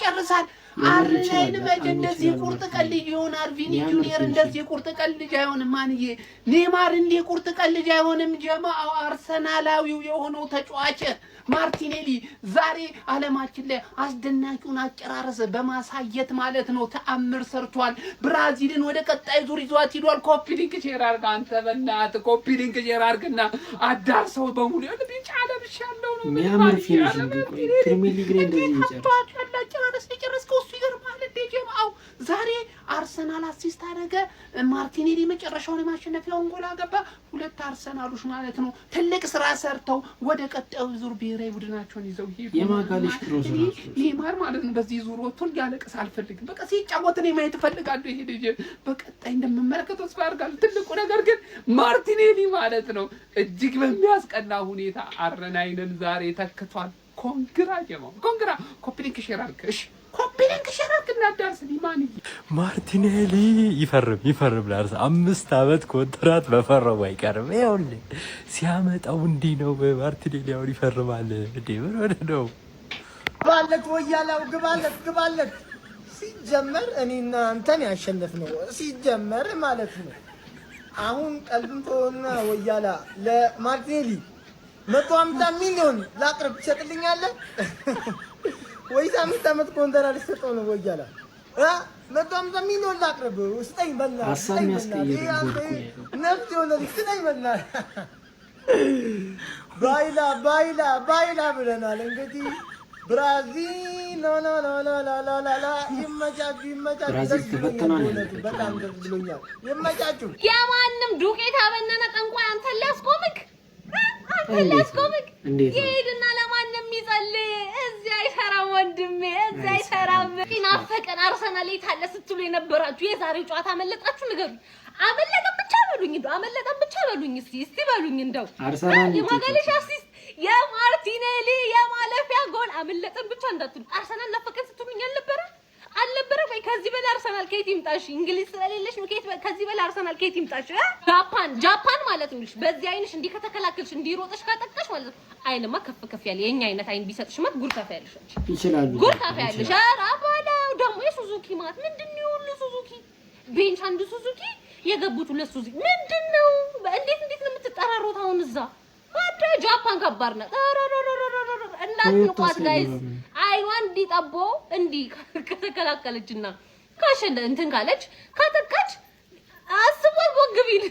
ይጨርሳል አርላይን መቼ እንደዚህ ቁርጥ ቀልጅ ይሆናል ቪኒ ጁኒየር እንደዚህ ቁርጥ ቀልጅ አይሆንም ማንዬ ኔማር እንደ ቁርጥ ቀልጅ አይሆንም ጀማው አርሰናላዊው የሆነው ተጫዋች ማርቲኔሊ ዛሬ ዓለማችን ላይ አስደናቂውን አጨራረስ በማሳየት ማለት ነው ተአምር ሰርቷል ብራዚልን ወደ ቀጣይ ዙር ይዟት ሄዷል ኮፒ ሊንክ ሼር አድርግ አንተ በእናትህ ኮፒ ሊንክ ሼር አድርግና አዳርሰው በሙሉ ቢጫ ለብሻለሁ ነው የሚያምር ፊኒሽንግ ፕሪሚየር ሊግ ላይ እንደዚህ ይጨርሳል እሱ ይገርማል እንደ ጀማው ዛሬ አርሰናል አሲስት አደረገ ማርቲኔሊ መጨረሻውን የማሸነፊያውን ጎል አገባ ሁለት አርሰናሎች ማለት ነው ትልቅ ስራ ሰርተው ወደ ቀጣዩ ዙር ብሔራዊ ቡድናቸውን ይዘው ሄዱ የማጋሊሽ ክሮስ ኔማር ማለት ነው በዚህ ዙር ወጥቶ ያለቅስ አልፈልግም በቃ ሲጫወት ነው ማየት ፈልጋለሁ ይሄ ልጅ በቀጣይ እንደምመለከተው ተስፋ አደርጋለሁ ትልቁ ነገር ግን ማርቲኔሊ ማለት ነው እጅግ በሚያስቀና ሁኔታ አርሰናልን ዛሬ ተክቷል ኮንግራ ጀማው ኮንግራ ኮፒ ሊንክ ሼር አድርግ እሺ ኮፒ ሊንክ ሼር አድርግ እናዳርስ ሊማኒ ማርቲኔሊ ይፈርም ላርስ 5 አመት ኮንትራት በፈረው አይቀርም ይኸውልህ ሲያመጣው እንዲህ ነው ማርቲኔሊ አሁን ይፈርማል እንዴ ምን ሆነ ነው ባለት ወያላው ግባለት ሲጀመር እኔና አንተን ያሸነፍነው ሲጀመር ማለት ነው አሁን ቀልብንቶና ወያላ ለማርቲኔሊ 150 ሚሊዮን ላቅርብ ትሰጥልኛለህ ወይስ 5 አመት ኮንትራት ልትሰጠው ነው ወያላ 150 ሚሊዮን ላቅርብ ስጠኝ በላ ነፍስ የሆነ ስጠኝ በላ ባይላ ብለናል እንግዲህ ብራዚል ላ ይመቻችሁ ብራዚል ተፈተናል በጣም ደስ ብሎኛል ይመቻችሁ የማንም ዱቄት አበነነ ጠንቋይ አንተን ሊያስቆምክ ይሄድና ለማንም ይጸልይ እዚህ አይሰራም ወንድሜ እዚህ አይሰራም ይናፈቀን አርሰናል የታለ ስትሉ የነበራችሁ የዛሬው ጨዋታ አመለጣችሁ ንገሩ አመለጠን ብቻ በሉኝ እስቲ በሉኝ እንደው አርሰናል የማጋለሽ አሲስት የማርቲኔሊ የማለፊያ ጎል አመለጠን ብቻ እንዳትሉ አርሰናል ናፈቀን ስትሉኝ አልነበረ ወይ ከዚህ በላይ አርሰናል ከየት ይምጣሽ እንግሊዝ ስለሌለሽ ነው ከዚህ በላይ አርሰናል ከየት ይምጣሽ ጃፓን ማለት ነው በዚህ አይንሽ እንዲህ ከተከላከልሽ እንዲሮጥሽ ካጠቃሽ ማለት አይንማ ከፍ ያለ የኛ አይነት አይን ቢሰጥሽ ማለት ጉርታፍ ያለሽ ይችላል ጉርታፍ ያለሽ አባላው ደግሞ የሱዙኪ ማለት ምንድነው ሁሉ ሱዙኪ ቤንች አንዱ ሱዙኪ የገቡት ሁለት ሱዙኪ ምንድነው እንዴት ነው የምትጠራሩት አሁን እዛ ወደ ጃፓን ከባድ ነው እናትቋት ጋይስ አይዋን ዲጣቦ እንዲ ከተከላከለችና ካሸነ እንትን ካለች ካጠቃች አስቦት ወግቢል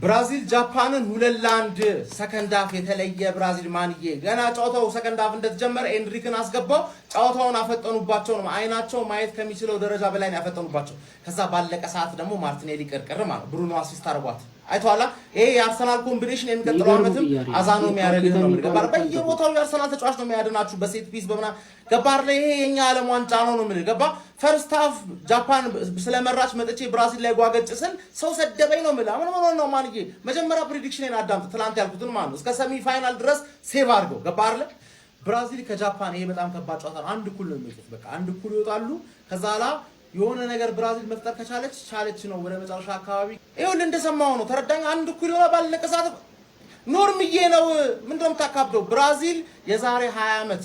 ብራዚል ጃፓንን 2-1 ሰከንድ ሃፍ የተለየ ብራዚል ማንዬ ገና ጨዋታው ሰከንድ ሃፍ እንደተጀመረ ኤንሪክን አስገባው ጨዋታውን አፈጠኑባቸው ነው አይናቸው ማየት ከሚችለው ደረጃ በላይ ነው ያፈጠኑባቸው ከዛ ባለቀ ሰዓት ደግሞ ማርቲኔሊ ቅርቅር ማለት ብሩኖ አሲስት አርጓት አይቷላ ይሄ የአርሰናል ኮምቢኔሽን የሚቀጥለው አመትም አዛኖ የሚያደርግ ነው ገባር በየቦታው የአርሰናል ተጫዋች ነው የሚያድናችሁ በሴት ፒስ በመና ገባር ላይ ይሄ የኛ ዓለም ዋንጫ ነው ምን ገባ ፈርስት ሃፍ ጃፓን ስለመራች መጥቼ ብራዚል ላይ ጓገጭስን ሰው ሰደበኝ ነው ምላ ምን ነው ማንዬ መጀመሪያ ፕሬዲክሽን አዳምጥ ትላንት ያልኩትን ማለት ነው እስከ ሰሚ ፋይናል ድረስ ሴቭ አድርገው ገባር ላይ ብራዚል ከጃፓን ይሄ በጣም ከባድ ጨዋታ ነው አንድ እኩል ነው የሚወጡት በቃ አንድ እኩል ይወጣሉ ከዛላ የሆነ ነገር ብራዚል መፍጠር ከቻለች ነው ወደ መጨረሻ አካባቢ ይኸውልህ እንደሰማው ነው ተረዳኝ አንድ እኩል ይሆናል ባለቀሳት ኖርምዬ ነው ምንድነው ታካብደው ብራዚል የዛሬ 20 አመት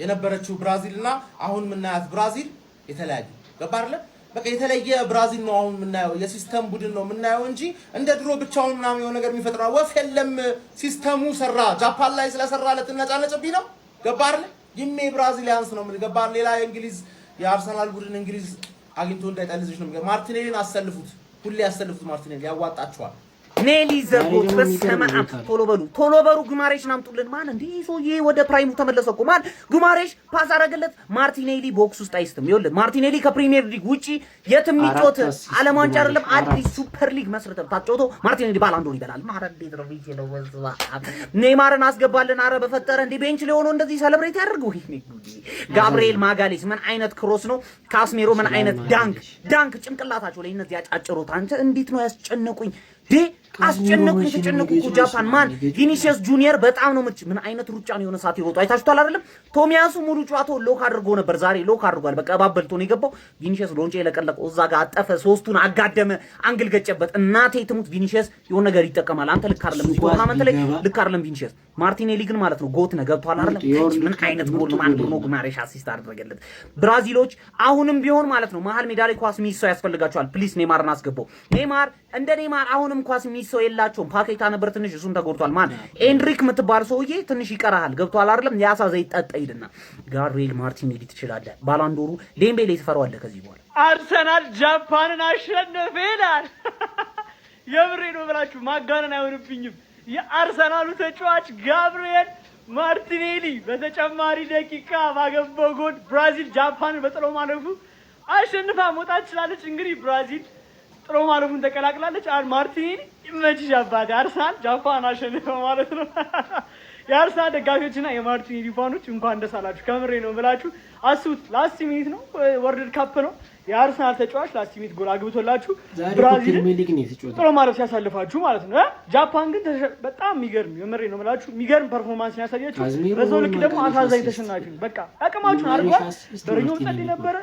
የነበረችው ብራዚልና አሁን ምናያት ብራዚል የተለያየ ገባርለ በቃ የተለየ ብራዚል ነው አሁን ምናየው የሲስተም ቡድን ነው ምናየው እንጂ እንደ ድሮ ብቻውን ምናምን የሆነ ነገር የሚፈጥረው ወፍ የለም ሲስተሙ ሰራ ጃፓን ላይ ስለሰራለት ነፃነጭብኝ ነው ገባርለ ይሜ ብራዚሊያንስ ነው ምን ገባር ሌላ የእንግሊዝ የአርሰናል ቡድን እንግሊዝ አግኝቶ እንዳይጠልዝሽ ነው ማርቲኔሊን አሰልፉት ሁሌ ያሰልፉት ማርቲኔሊ ያዋጣቸዋል ኔሊ ዘርጎት በሰማዓት ቶሎ በሉ ጉማሬሽን አምጡልን ማን እንዴ ሶዬ ወደ ፕራይሙ ተመለሰ እኮ ማን ጉማሬሽ ፓስ አረገለት ማርቲኔሊ ቦክስ ውስጥ አይስተም ይወል ማርቲኔሊ ከፕሪሚየር ሊግ ውጪ የትም ይጮት ዓለም ዋንጫ አይደለም አዲስ ሱፐር ሊግ መስርተው ታጮቶ ማርቲኔሊ ባላንዶር ይበላል ማረዴ ድርቢት ነው ወዝዋ ኔይማርን አስገባልን አረ በፈጠረ እንዴ ቤንች ላይ ሆኖ እንደዚህ ሰለብሬት ያደርገው ይሄ ጋብሪኤል ማጋሌስ ምን አይነት ክሮስ ነው ካስሜሮ ምን አይነት ዳንክ ጭንቅላታቸው ላይ እነዚህ ያጫጭሩት አንተ እንዴት ነው ያስጨነቁኝ ዴ አስጨነቁኝ ተጨነቁ ጃፓን ማን ቪኒሲየስ ጁኒየር በጣም ነው ምን አይነት ሩጫ ነው የሆነ ሰዓት ይሮጡ አይታችኋል አይደለም ቶሚያሱ ሙሉ ጨዋታው ሎክ አድርጎ ነበር ዛሬ ሎክ አድርጓል በቃ ባበልቶ ነው የገባው ቪኒሲየስ ሎንጬ ለቀለቀው እዛ ጋር አጠፈ ሶስቱን አጋደመ አንግል ገጨበት እናቴ ትሙት ቪኒሲየስ የሆነ ነገር ይጠቀማል አንተ ልክ አይደለም እዚህ ቶርናመንት ላይ ልክ አይደለም ቪኒሲየስ ማርቲኔሊ ግን ማለት ነው ጎት ነው ገብቷል አይደለም ምን አይነት ጎል ነው አንድ ነው ጉማሬሽ አሲስት አድርገለት ብራዚሎች አሁንም ቢሆን ማለት ነው መሀል ሜዳ ላይ ኳስ ሚስ ሰው ያስፈልጋቸዋል ፕሊስ ኔማርን አስገባው ኔማር እንደ ኔማር አሁንም ኳስ ሚስ ሰው የላቸውም ፓኬታ ነበር ትንሽ እሱም ተጎድቷል ማን ኤንድሪክ ምትባል ሰውዬ ትንሽ ይቀራል ገብቷል አይደለም ያሳ ዘይት ጠጣ ይልና ጋብሪኤል ማርቲኔሊ ትችላለህ ባላንዶሩ ዴምቤሌ ትፈራዋለህ ከዚህ በኋላ አርሰናል ጃፓንን አሸነፈ ይላል የምሬ ነው ብላችሁ ማጋነን አይሆንብኝም የአርሰናሉ ተጫዋች ጋብሪኤል ማርቲኔሊ በተጨማሪ ደቂቃ ባገባው ጎል ብራዚል ጃፓንን በጥሎ ማለፉ አሸንፋ መውጣት ትችላለች እንግዲህ ብራዚል ጥሎ ማለፉን ተቀላቅላለች ማርቲኔሊ ይመችሽ አባቴ አርሰናል ጃፓን አሸነፈ ማለት ነው የአርሰናል ደጋፊዎችና የማርቲኔሊ ፋኖች እንኳን ደስ አላችሁ ከምሬ ነው ብላችሁ አስቡት ላስት ሚኒት ነው ወርልድ ካፕ ነው የአርሰናል ተጫዋች ላስት ሚኒት ጎል አግብቶላችሁ ብራዚል ጥሎ ማለፍ ሲያሳልፋችሁ ማለት ነው ጃፓን ግን በጣም የሚገርም የምሬ ነው ብላችሁ የሚገርም ፐርፎርማንስ ያሳያችሁ በዛው ልክ ደግሞ አሳዛኝ ተሸናፊ በቃ አቅማችሁን አድርጓል በረኛው ጸድ ነበር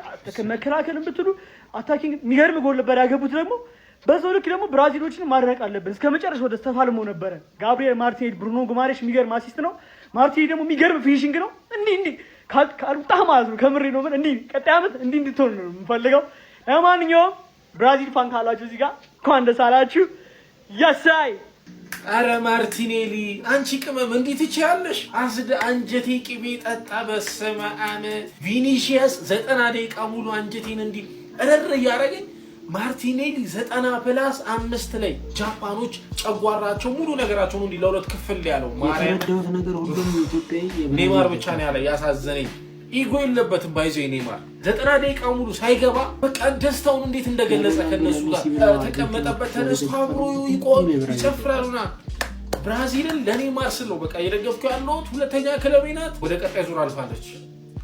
መከላከልን ብትሉ አታኪንግ የሚገርም ጎል ነበር ያገቡት ደግሞ በዛው ልክ ደግሞ ብራዚሎችን ማድረቅ አለብን እስከመጨረሻው ወደ ተፋልሞ ነበር ጋብሪኤል ማርቲኔሊ ብሩኖ ጉማሬሽ የሚገርም አሲስት ነው ማርቲኔሊ ደግሞ የሚገርም ፊኒሺንግ ነው እንዴ ካልጣ ማለት ነው ከምሬ ነው እንዴ ቀጣይ አመት እንዴ እንድትሆን ነው የምፈልገው ለማንኛውም ብራዚል ፋን ካላችሁ እዚህ ጋር እንኳን ደስ አላችሁ ያሳይ አረ ማርቲኔሊ አንቺ ቅመም እንዴት ይቻለሽ አስደ አንጀቴ ቅቤ ጠጣ በሰማ አመ ቪኒሲየስ 90 ደቂቃ ሙሉ አንጀቴን እንዲ እረር ያረገኝ ማርቲኔሊ 90+5 ላይ ጃፓኖች ጨጓራቸው ሙሉ ነገራቸው ነው ለሁለት ክፍል ያለው ማረደውት ነገር ሁሉም ኢትዮጵያዊ ኔማር ብቻ ነው ያለ ያሳዘነኝ ኢጎ የለበትም ባይዘው ኔማር 90 ደቂቃ ሙሉ ሳይገባ በቃ ደስታውን እንዴት እንደገለጸ ከነሱ ጋር ተቀመጠበት ተነስቶ አብሮ ይቆም ይጨፍራሉና ብራዚልን ለኔማር ስለው በቃ የደገፍኩ ያለው ሁለተኛ ክለብ ናት ወደ ቀጣይ ዙር አልፋለች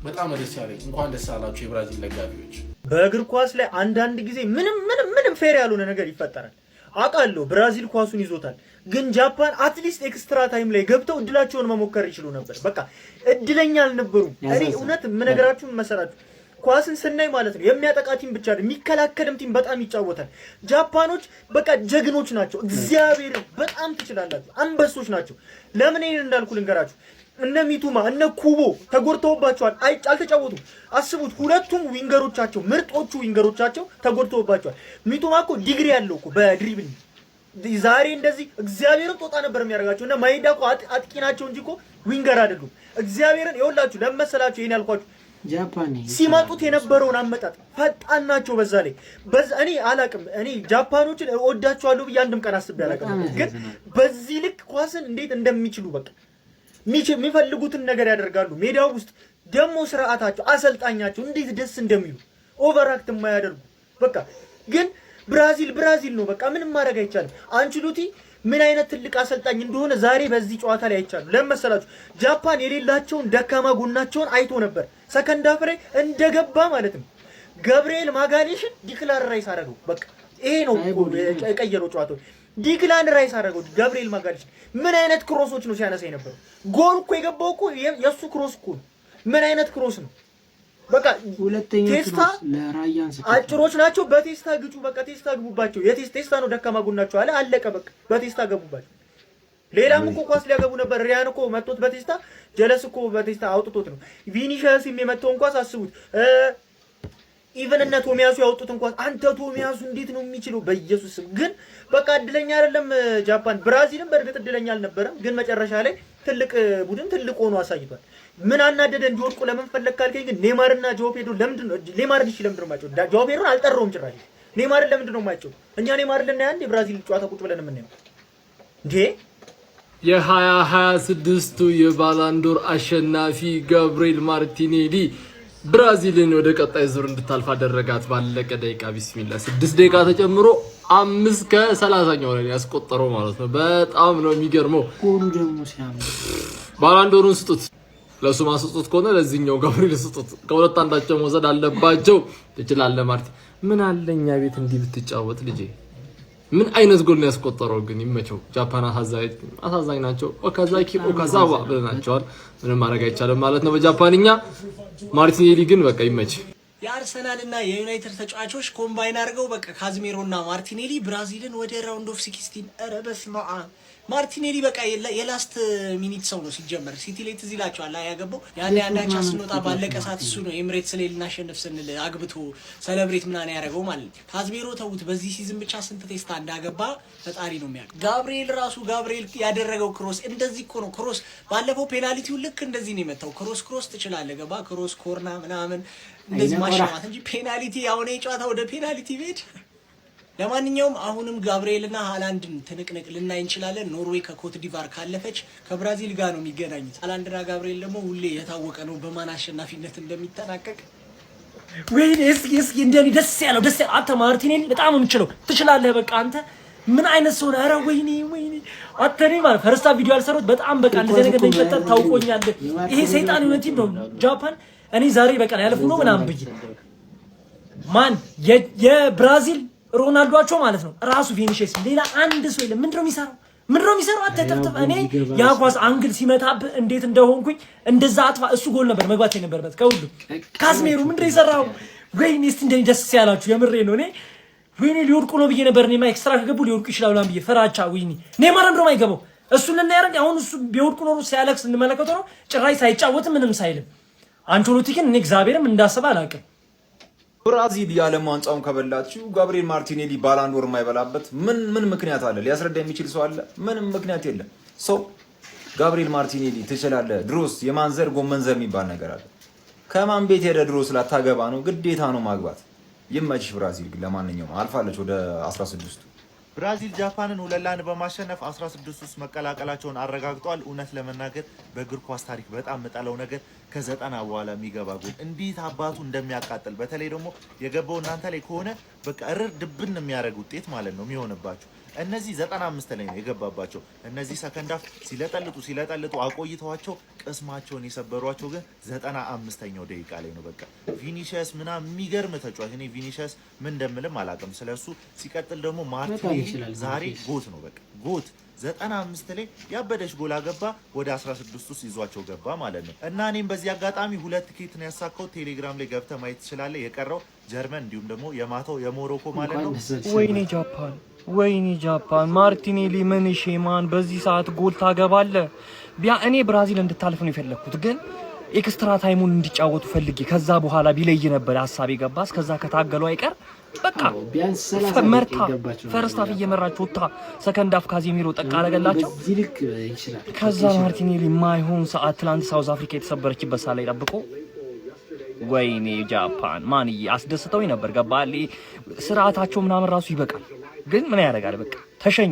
በጣም ደስ ያለኝ እንኳን ደስ አላችሁ የብራዚል ደጋፊዎች በእግር ኳስ ላይ አንዳንድ ጊዜ ምንም ፌር ያልሆነ ነገር ይፈጠራል አቃለው ብራዚል ኳሱን ይዞታል ግን ጃፓን አትሊስት ኤክስትራ ታይም ላይ ገብተው እድላቸውን መሞከር ይችሉ ነበር በቃ እድለኛ አልነበሩም እኔ እውነት ምነግራችሁ መሰራችሁ ኳስን ስናይ ማለት ነው የሚያጠቃ ቲም ብቻ አይደል የሚከላከልም ቲም በጣም ይጫወታል ጃፓኖች በቃ ጀግኖች ናቸው እግዚአብሔር በጣም ትችላላችሁ አንበሶች ናቸው ለምን ይሄን እንዳልኩ ልንገራችሁ እነ ሚቱማ እነ ኩቦ ተጎድተውባቸዋል አልተጫወቱም አስቡት ሁለቱም ዊንገሮቻቸው ምርጦቹ ዊንገሮቻቸው ተጎድተውባቸዋል ሚቱማ እኮ ዲግሪ ያለው እኮ በድሪብል ዛሬ እንደዚህ እግዚአብሔርን ጦጣ ነበር የሚያደርጋቸው እና ማይዳ እኮ አጥቂ ናቸው እንጂ እኮ ዊንገር አይደሉም እግዚአብሔርን ይኸውላችሁ ለመሰላችሁ ይሄን ያልኳችሁ ጃፓን ሲመጡት የነበረውን አመጣጥ ፈጣን ናቸው በዛ እኔ አላቅም እኔ ጃፓኖችን እወዳቸዋለሁ ብዬ አንድም ቀን አስቤ አላቅም ግን በዚህ ልክ ኳስን እንዴት እንደሚችሉ በቃ የሚፈልጉትን ነገር ያደርጋሉ ሜዳው ውስጥ ደሞ ስርዓታቸው አሰልጣኛቸው እንዴት ደስ እንደሚሉ ኦቨርአክት የማያደርጉ በቃ ግን ብራዚል ነው በቃ ምንም ማድረግ አይቻልም አንችሉቲ ምን አይነት ትልቅ አሰልጣኝ እንደሆነ ዛሬ በዚህ ጨዋታ ላይ አይቻሉ ለምሳሌ ጃፓን የሌላቸውን ደካማ ጎናቸውን አይቶ ነበር ሰከንድ አፍ ላይ እንደገባ ማለት ነው ጋብሪኤል ማጋሌሽን ዲክላር ራይስ አደረገው በቃ ይሄ ነው የቀየረው ጨዋታው ዲክላን ራይስ አደረገው ጋብሪኤል ማጋሌሽ ምን አይነት ክሮሶች ነው ሲያነሳ የነበረው ጎል እኮ የገባው እኮ የሱ ክሮስ እኮ ምን አይነት ክሮስ ነው በቃ ሁለተኛ ክሮስ ለራያን ሰከ አጭሮች ናቸው በቴስታ ግጩ በቃ ቴስታ ግቡባቸው የቴስታ ነው ደካማ ጎናቸው አለ አለቀ በቃ በቴስታ ገቡባቸው ሌላም እኮ ኳስ ሊያገቡ ነበር ሪያን እኮ መጥቶት በቴስታ ጀለስ እኮ በቴስታ አውጥቶት ነው ቪኒሲየስም የመጣውን ኳስ አስቡት ኢቨን እና ቶሚያሱ ያወጡት እንኳን አንተ ቶሚያሱ እንዴት ነው የሚችለው በኢየሱስ ግን በቃ እድለኛ አይደለም ጃፓን ብራዚልም በእርግጥ እድለኛ አልነበረም ግን መጨረሻ ላይ ትልቅ ቡድን ትልቅ ሆኖ አሳይቷል ምን አናደደ እንዲወድቁ ለምን ፈለክ ካልከኝ ግን ኔማርና ጆ ፔድሮ ለምንድን ነው ኔማር ልጅ ለምንድን ነው ማይጨው ጆ ፔድሮን አልጠራውም ጭራሽ ኔማር ለምንድን ነው ማይጨው እኛ ኔማር ለና አንድ ብራዚል ጨዋታ ቁጭ ብለን የምናየው እንዴ የ2026ቱ የባላንዶር አሸናፊ ጋብሪኤል ማርቲኔሊ ብራዚልን ወደ ቀጣይ ዙር እንድታልፍ አደረጋት ባለቀ ደቂቃ ቢስሚላህ 6 ደቂቃ ተጨምሮ 5 ከ30ኛው ላይ ያስቆጠረው ማለት ነው በጣም ነው የሚገርመው ጎሉ ደግሞ ሲያምር ባላንዶሩን ስጡት ለሱ ማስጡት ከሆነ ለዚህኛው ጋብሪኤል ስጡት ከሁለት አንዳቸው መውሰድ አለባቸው ትችላለህ ማርቲ ምን አለኛ ቤት እንዲህ ብትጫወት ልጄ ምን አይነት ጎል ነው ያስቆጠረው ግን ይመቸው። ጃፓን አሳዛኝ ናቸው። ኦካዛኪ ኦካዛዋ ብለናቸዋል። ምንም ማድረግ አይቻልም ማለት ነው በጃፓንኛ። ማርቲኔሊ ግን በቃ ይመች። የአርሰናልና የዩናይትድ ተጫዋቾች ኮምባይን አድርገው በቃ ካዝሜሮና ማርቲኔሊ ብራዚልን ወደ ራውንድ ኦፍ 16 ኧረ በስመ አብ። ማርቲኔሊ በቃ የላስት ሚኒት ሰው ነው ሲጀመር። ሲቲ ላይ ትዝ ይላችኋል ያገባው ያኔ አንዳቻ ስንወጣ ባለቀ ሰዓት እሱ ነው ኤምሬትስ ላይ ልናሸንፍ ስንል አግብቶ ሰለብሬት ምናምን ያደረገው ማለት ነው። ካዝሜሮ ተውት፣ በዚህ ሲዝን ብቻ ስንት ቴስታ እንዳገባ ፈጣሪ ነው የሚያውቅ። ጋብሪኤል ያደረገው ክሮስ እንደዚህ እኮ ነው። ክሮስ ባለፈው ፔናልቲው ልክ እንደዚህ ነው የመታው። ክሮስ ትችላለህ ገባ ክሮስ ኮርና ምናምን እንደዚህ ማሻማት እንጂ ፔናልቲ አሁን የጨዋታ ወደ ፔናልቲ ቤት። ለማንኛውም አሁንም ጋብሪኤልና ሃላንድን ትንቅንቅ ልናይ እንችላለን። ኖርዌይ ከኮት ዲቫር ካለፈች ከብራዚል ጋር ነው የሚገናኙት። ሃላንድና ጋብሪኤል ደግሞ ሁሌ የታወቀ ነው በማን አሸናፊነት እንደሚጠናቀቅ። ወይኔ እስኪ እንደኔ ደስ ያለው አንተ ማርቲኔሊ በጣም የምችለው ትችላለህ። በቃ አንተ ምን አይነት ሰው ነህ? ኧረ ወይኔ አተኔ ማለት ፈርስታ ቪዲዮ አልሰሩት በጣም በቃ እንደዚህ ነገር እንደሚፈጠር ታውቆኛለህ። ይሄ ሰይጣን የሆነ ቲም ነው ጃፓን። እኔ ዛሬ በቃ ያለፉ ነው ምናምን ብዬ ማን የብራዚል ሮናልዶአቸው ማለት ነው ራሱ ቪኒሺየስ ሌላ አንድ ሰው የለም። ምንድነው የሚሰራው? አትጠፍጥፍ። እኔ ያጓዝ አንግል ሲመታብ እንዴት እንደሆንኩኝ እንደዛ አጥፋ። እሱ ጎል ነበር መግባት የነበረበት ከሁሉ። ካዝሜሮ ምንድነው የሰራው? ወይኔ እስቲ እንደኔ ደስ ያላችሁ የምሬ ነው። እኔ ወይኔ ሊወድቁ ነው ብዬ ነበር። እኔማ ኤክስትራ ከገቡ ሊወድቁ ይችላሉ ብዬ ፈራቻ። ወይኔ ኔማር እንደውም አይገባው እሱን ልናያረግ። አሁን እሱ ቢወድቁ ነው ሲያለቅስ እንመለከተው ነው ጭራሽ ሳይጫወት ምንም ሳይልም። አንቾሎቲ ግን እኔ እግዚአብሔርም እንዳሰበ አላውቅም። ብራዚል የዓለም ዋንጫውን ከበላችሁ ጋብሪኤል ማርቲኔሊ ባላንዶር የማይበላበት ምን ምክንያት አለ? ሊያስረዳ የሚችል ሰው አለ? ምንም ምክንያት የለም። ሰው ጋብሪኤል ማርቲኔሊ ትችላለህ። ድሮስ የማንዘር ጎመንዘር የሚባል ነገር አለ። ከማን ቤት ሄደ ድሮስ ላታገባ ነው? ግዴታ ነው ማግባት። ይመችሽ ብራዚል። ግን ለማንኛውም አልፋለች ወደ 16ቱ። ብራዚል ጃፓንን 2-1 በማሸነፍ 16 ውስጥ መቀላቀላቸውን አረጋግጧል። እውነት ለመናገር በእግር ኳስ ታሪክ በጣም የምጠላው ነገር ከ90 በኋላ የሚገባ ጎል እንዴት አባቱ እንደሚያቃጥል፣ በተለይ ደግሞ የገባው እናንተ ላይ ከሆነ በቃ እርር ድብን የሚያደርግ ውጤት ማለት ነው የሚሆንባቸው። እነዚህ 95 ላይ ነው የገባባቸው። እነዚህ ሰከንዳፍ ሲለጠልጡ አቆይተዋቸው ቅስማቸውን የሰበሯቸው ግን 95ኛው ደቂቃ ላይ ነው። በቃ ቪኒሺየስ ምናምን የሚገርም ተጫዋች። እኔ ቪኒሺየስ ምን እንደምልም አላውቅም ስለሱ። ሲቀጥል ደግሞ ማርቲኔሊ ዛሬ ጎት ነው። በቃ ጎት 95 ላይ ያበደሽ ጎል አገባ። ወደ 16 ውስጥ ይዟቸው ገባ ማለት ነው። እና እኔም በዚህ አጋጣሚ 2 ቲኬት ነው ያሳካው። ቴሌግራም ላይ ገብተህ ማየት ትችላለህ። የቀረው ጀርመን እንዲሁም ደግሞ የማታው የሞሮኮ ማለት ነው። ወይኔ ጃፓን ማርቲኔሊ ምን ሼማን በዚህ ሰዓት ጎል ታገባለህ? እኔ ብራዚል እንድታልፍ ነው የፈለኩት፣ ግን ኤክስትራ ታይሙን እንዲጫወቱ ፈልጌ ከዛ በኋላ ቢለይ ነበር ሐሳቤ ገባስ። ከዛ ከታገሉ አይቀር በቃ መርታ ፈርስት ሃፍ እየመራችሁ ወጣ። ሰከንድ ሃፍ ካዜሚሮ ጠቅ አደረገላቸው። ከዛ ማርቲኔሊ ማይሆን ሰዓት ትላንት ሳውዝ አፍሪካ የተሰበረችበት ሰዓት ላይ ጠብቆ ወይኔ ጃፓን ማንዬ አስደስተውኝ ነበር። ገባል ስርዓታቸው ምናምን ራሱ ይበቃል። ግን ምን ያደርጋል በቃ ተሸኙ።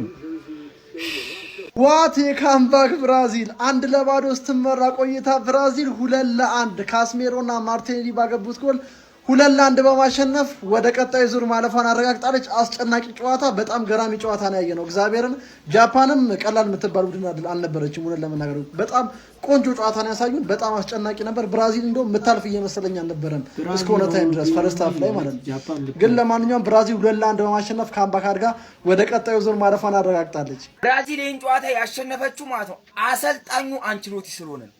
ዋት የካምባክ ብራዚል 1-0 ስትመራ ቆይታ ብራዚል 2-1 ካስሜሮና ማርቲኔሊ ባገቡት ጎል 2-1 በማሸነፍ ወደ ቀጣይ ዙር ማለፏን አረጋግጣለች። አስጨናቂ ጨዋታ፣ በጣም ገራሚ ጨዋታ ነው ያየነው። እግዚአብሔርን ጃፓንም ቀላል የምትባል ቡድን አልነበረችም። እውነት ለመናገር በጣም ቆንጆ ጨዋታ ነው ያሳዩን። በጣም አስጨናቂ ነበር። ብራዚል እንደውም የምታልፍ እየመሰለኝ አልነበረም እስከሆነ ታይም ድረስ ፈርስት ሃፍ ላይ ማለት ነው። ግን ለማንኛውም ብራዚል 2-1 በማሸነፍ ካምባክ አድጋ ወደ ቀጣዩ ዙር ማለፏን አረጋግጣለች። ብራዚል ይህን ጨዋታ ያሸነፈችው ማለት ነው አሰልጣኙ አንችሎቲ ስለሆነ ነው።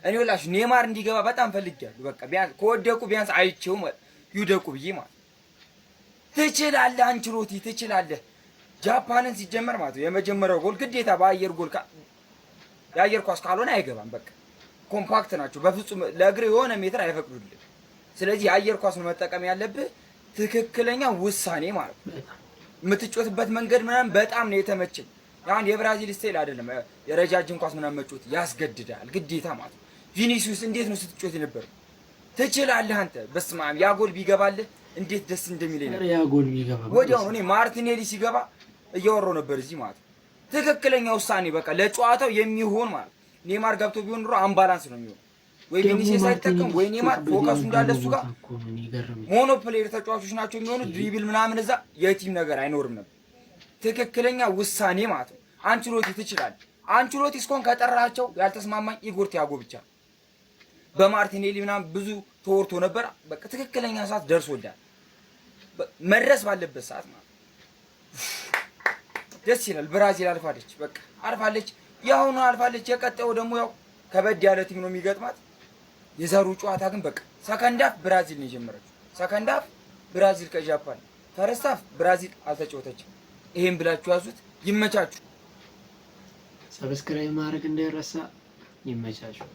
እኔ ወላሽ ኔማር እንዲገባ በጣም ፈልጌያለሁ። በቃ ቢያንስ ከወደቁ ቢያንስ አይቼው ይውደቁ ብዬ ማለት ትችላለህ፣ አንችሎቲ ትችላለህ። ጃፓንን ሲጀመር ማለት ነው የመጀመሪያው ጎል ግዴታ የአየር ኳስ ካልሆነ አይገባም። በቃ ኮምፓክት ናቸው፣ በፍጹም ለእግር የሆነ ሜትር አይፈቅዱልህ። ስለዚህ የአየር ኳስ ነው መጠቀም ያለብህ። ትክክለኛ ውሳኔ ማለት ነው። የምትጮትበት መንገድ ምናምን በጣም ነው የተመቸኝ። ያን የብራዚል ስታይል አይደለም፣ የረጃጅም ኳስ ምናምን መጮት ያስገድዳል ግዴታ ማለት ነው። ቪኒሲዩስ እንዴት ነው ስትጮት ነበር? ትችላለህ አንተ። በስመ አብ ያ ጎል ቢገባልህ እንዴት ደስ እንደሚለኝ ነበር። ያ ጎል ቢገባ ወዲያው እኔ ማርቲኔሊ ሲገባ እያወራሁ ነበር እዚህ ማለት ነው። ትክክለኛ ውሳኔ በቃ ለጨዋታው የሚሆን ማለት ኔማር ገብቶ ቢሆን ኑሮ አምባላንስ ነው የሚሆን። ወይ ቪኒሲየስ አይጠቀም ወይ ኔማር ፎከሱ እንዳለ እሱ ጋር ሞኖ ፕሌየር ተጫዋቾች ናቸው የሚሆኑት። ድሪብል ምናምን እዛ የቲም ነገር አይኖርም ነበር። ትክክለኛ ውሳኔ ማለት ነው። አንችሎቲ ትችላለህ። አንችሎቲ እስኮን ከጠራቸው ያልተስማማኝ ኢጎር ቲያጎ ብቻ። በማርቲኔሊ ምናምን ብዙ ተወርቶ ነበር። በቃ ትክክለኛ ሰዓት ደርሶልሃል፣ መድረስ ባለበት ሰዓት ማለት ደስ ይላል። ብራዚል አልፋለች፣ በቃ አልፋለች። ያሁኑ አልፋለች። የቀጣዩ ደግሞ ያው ከበድ ያለ ቲም ነው የሚገጥማት። የዛሩ ጨዋታ ግን በቃ ሰከንድ ሃፍ ብራዚል ነው የጀመረችው። ሰከንድ ሃፍ ብራዚል ከጃፓን፣ ፈርስት ሃፍ ብራዚል አልተጫወተችም። ይሄን ብላችሁ ያዙት። ይመቻችሁ። ሰብስክራይብ ማድረግ እንዳይረሳ። ይመቻችሁ።